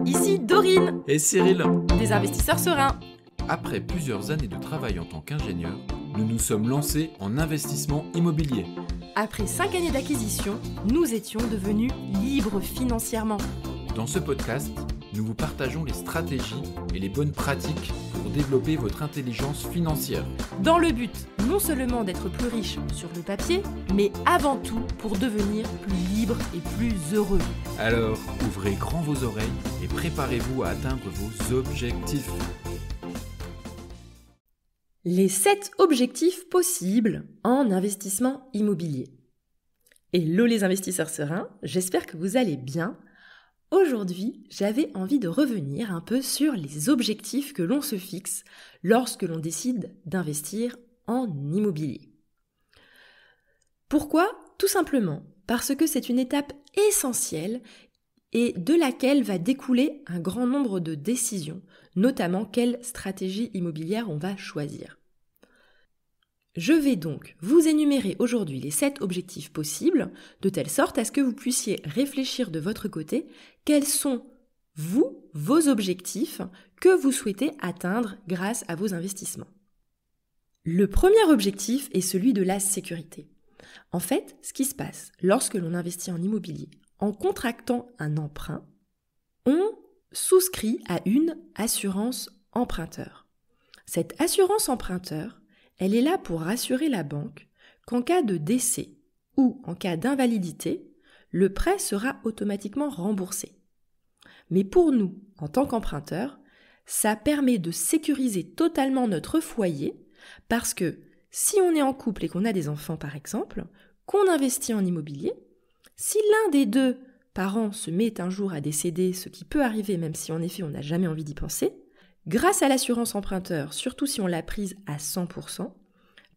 ici Dorine, Et Cyril, des investisseurs sereins. après plusieurs années de travail en tant qu'ingénieur, nous nous sommes lancés en investissement immobilier. Après 5 années d'acquisition, nous étions devenus libres financièrement. Dans ce podcast, nous vous partageons les stratégies et les bonnes pratiques pour développer votre intelligence financière. Dans le but non seulement d'être plus riche sur le papier, mais avant tout pour devenir plus libre et plus heureux. Alors, ouvrez grand vos oreilles et préparez-vous à atteindre vos objectifs. Les 7 objectifs possibles en investissement immobilier. Hello les investisseurs sereins, j'espère que vous allez bien. Aujourd'hui, j'avais envie de revenir un peu sur les objectifs que l'on se fixe lorsque l'on décide d'investir en immobilier. Pourquoi ? Tout simplement parce que c'est une étape essentielle et de laquelle va découler un grand nombre de décisions, notamment quelle stratégie immobilière on va choisir. Je vais donc vous énumérer aujourd'hui les 7 objectifs possibles, de telle sorte à ce que vous puissiez réfléchir de votre côté quels sont, vos objectifs que vous souhaitez atteindre grâce à vos investissements. Le premier objectif est celui de la sécurité. En fait, ce qui se passe lorsque l'on investit en immobilier, en contractant un emprunt, on souscrit à une assurance emprunteur. Cette assurance emprunteur, elle est là pour rassurer la banque qu'en cas de décès ou en cas d'invalidité, le prêt sera automatiquement remboursé. Mais pour nous, en tant qu'emprunteurs, ça permet de sécuriser totalement notre foyer parce que si on est en couple et qu'on a des enfants par exemple, qu'on investit en immobilier, si l'un des deux parents se met un jour à décéder, ce qui peut arriver même si en effet on n'a jamais envie d'y penser, grâce à l'assurance emprunteur, surtout si on l'a prise à 100%,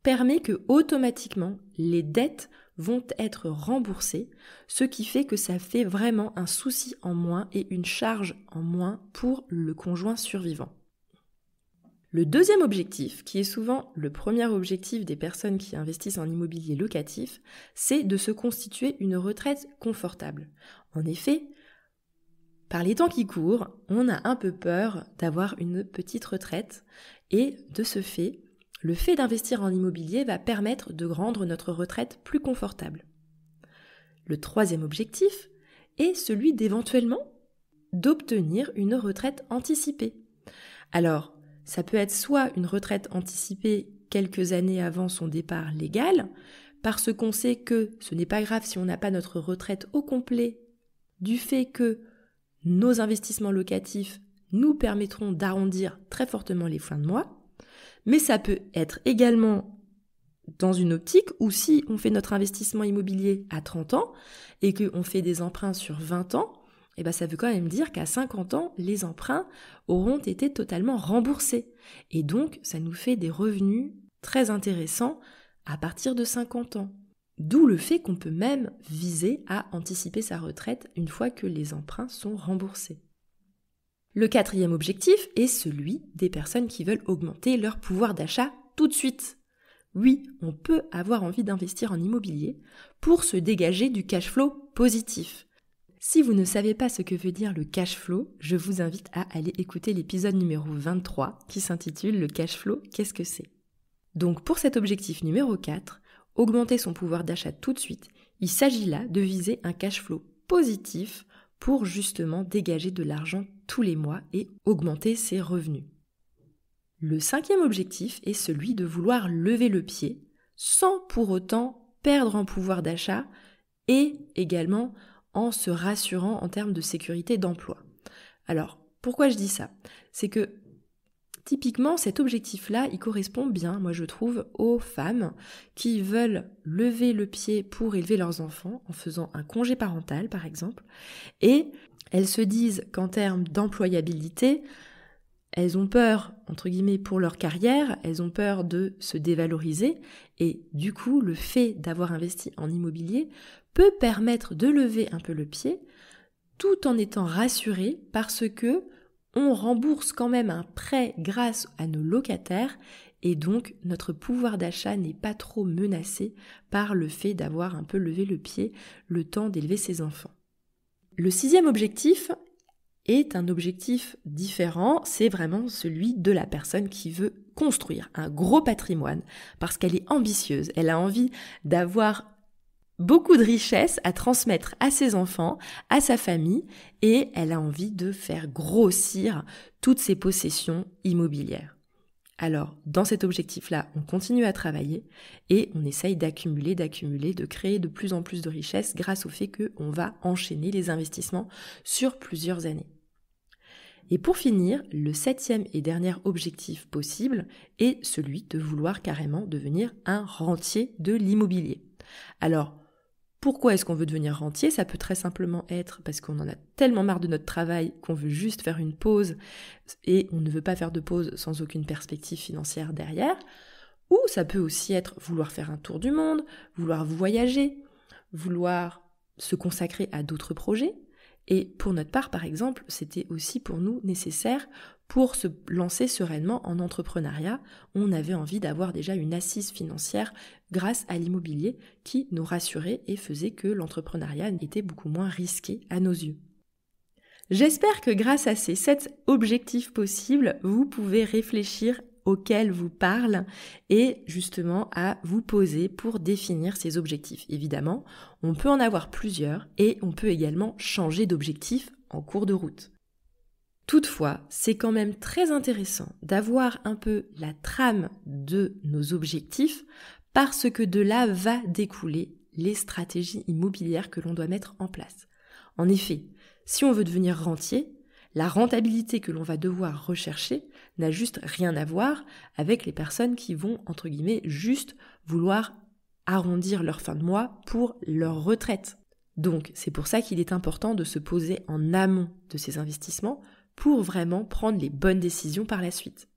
permet que automatiquement les dettes vont être remboursées, ce qui fait que ça fait vraiment un souci en moins et une charge en moins pour le conjoint survivant. Le deuxième objectif, qui est souvent le premier objectif des personnes qui investissent en immobilier locatif, c'est de se constituer une retraite confortable. En effet, par les temps qui courent, on a un peu peur d'avoir une petite retraite et de ce fait, le fait d'investir en immobilier va permettre de rendre notre retraite plus confortable. Le troisième objectif est celui d'éventuellement d'obtenir une retraite anticipée. Alors, ça peut être soit une retraite anticipée quelques années avant son départ légal, parce qu'on sait que ce n'est pas grave si on n'a pas notre retraite au complet, du fait que nos investissements locatifs nous permettront d'arrondir très fortement les fins de mois, mais ça peut être également dans une optique où si on fait notre investissement immobilier à 30 ans et qu'on fait des emprunts sur 20 ans, ça veut quand même dire qu'à 50 ans, les emprunts auront été totalement remboursés. Et donc, ça nous fait des revenus très intéressants à partir de 50 ans. D'où le fait qu'on peut même viser à anticiper sa retraite une fois que les emprunts sont remboursés. Le quatrième objectif est celui des personnes qui veulent augmenter leur pouvoir d'achat tout de suite. Oui, on peut avoir envie d'investir en immobilier pour se dégager du cash flow positif. Si vous ne savez pas ce que veut dire le cash flow, je vous invite à aller écouter l'épisode numéro 23 qui s'intitule « Le cash flow, qu'est-ce que c'est ?» Donc pour cet objectif numéro 4, augmenter son pouvoir d'achat tout de suite, il s'agit là de viser un cash flow positif pour justement dégager de l'argent tous les mois et augmenter ses revenus. Le cinquième objectif est celui de vouloir lever le pied sans pour autant perdre en pouvoir d'achat et également en se rassurant en termes de sécurité d'emploi. Alors, pourquoi je dis ça ? C'est que typiquement, cet objectif-là, il correspond bien, moi je trouve, aux femmes qui veulent lever le pied pour élever leurs enfants en faisant un congé parental, par exemple, et elles se disent qu'en termes d'employabilité, elles ont peur, entre guillemets, pour leur carrière, elles ont peur de se dévaloriser, et du coup, le fait d'avoir investi en immobilier peut permettre de lever un peu le pied, tout en étant rassuré parce que on rembourse quand même un prêt grâce à nos locataires et donc notre pouvoir d'achat n'est pas trop menacé par le fait d'avoir un peu levé le pied le temps d'élever ses enfants. Le sixième objectif est un objectif différent, c'est vraiment celui de la personne qui veut construire un gros patrimoine parce qu'elle est ambitieuse, elle a envie d'avoir beaucoup de richesses à transmettre à ses enfants, à sa famille, et elle a envie de faire grossir toutes ses possessions immobilières. Alors, dans cet objectif-là, on continue à travailler et on essaye d'accumuler, de créer de plus en plus de richesses grâce au fait qu'on va enchaîner les investissements sur plusieurs années. Et pour finir, le 7e et dernier objectif possible est celui de vouloir carrément devenir un rentier de l'immobilier. Alors, pourquoi est-ce qu'on veut devenir rentier ? Ça peut très simplement être parce qu'on en a tellement marre de notre travail qu'on veut juste faire une pause et on ne veut pas faire de pause sans aucune perspective financière derrière. Ou ça peut aussi être vouloir faire un tour du monde, vouloir voyager, vouloir se consacrer à d'autres projets. Et pour notre part, par exemple, c'était aussi pour nous nécessaire pour se lancer sereinement en entrepreneuriat. On avait envie d'avoir déjà une assise financière grâce à l'immobilier qui nous rassurait et faisait que l'entrepreneuriat était beaucoup moins risqué à nos yeux. J'espère que grâce à ces 7 objectifs possibles, vous pouvez réfléchir auxquels vous parlent et justement à vous poser pour définir ces objectifs. Évidemment, on peut en avoir plusieurs et on peut également changer d'objectif en cours de route. Toutefois, c'est quand même très intéressant d'avoir un peu la trame de nos objectifs parce que de là va découler les stratégies immobilières que l'on doit mettre en place. En effet, si on veut devenir rentier, la rentabilité que l'on va devoir rechercher n'a juste rien à voir avec les personnes qui vont, entre guillemets, juste vouloir arrondir leur fin de mois pour leur retraite. Donc, c'est pour ça qu'il est important de se poser en amont de ces investissements pour vraiment prendre les bonnes décisions par la suite.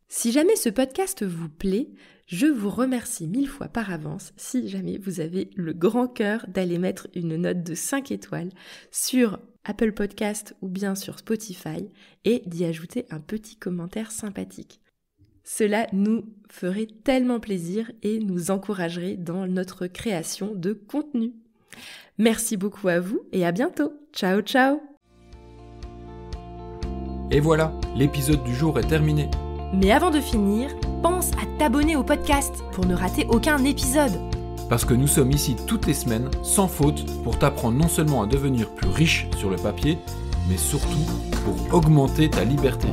Si jamais ce podcast vous plaît, je vous remercie 1000 fois par avance si jamais vous avez le grand cœur d'aller mettre une note de 5 étoiles sur Apple Podcast ou bien sur Spotify et d'y ajouter un petit commentaire sympathique. Cela nous ferait tellement plaisir et nous encouragerait dans notre création de contenu. Merci beaucoup à vous et à bientôt. Ciao ciao. Et voilà, l'épisode du jour est terminé. Mais avant de finir, pense à t'abonner au podcast pour ne rater aucun épisode. Parce que nous sommes ici toutes les semaines, sans faute, pour t'apprendre non seulement à devenir plus riche sur le papier, mais surtout pour augmenter ta liberté.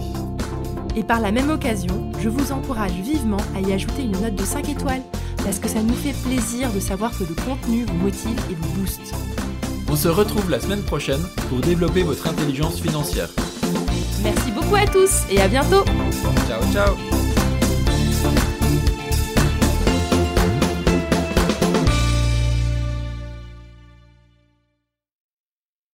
Et par la même occasion, je vous encourage vivement à y ajouter une note de 5 étoiles, parce que ça nous fait plaisir de savoir que le contenu vous motive et vous booste. On se retrouve la semaine prochaine pour développer votre intelligence financière. Merci beaucoup à tous et à bientôt. Ciao ciao.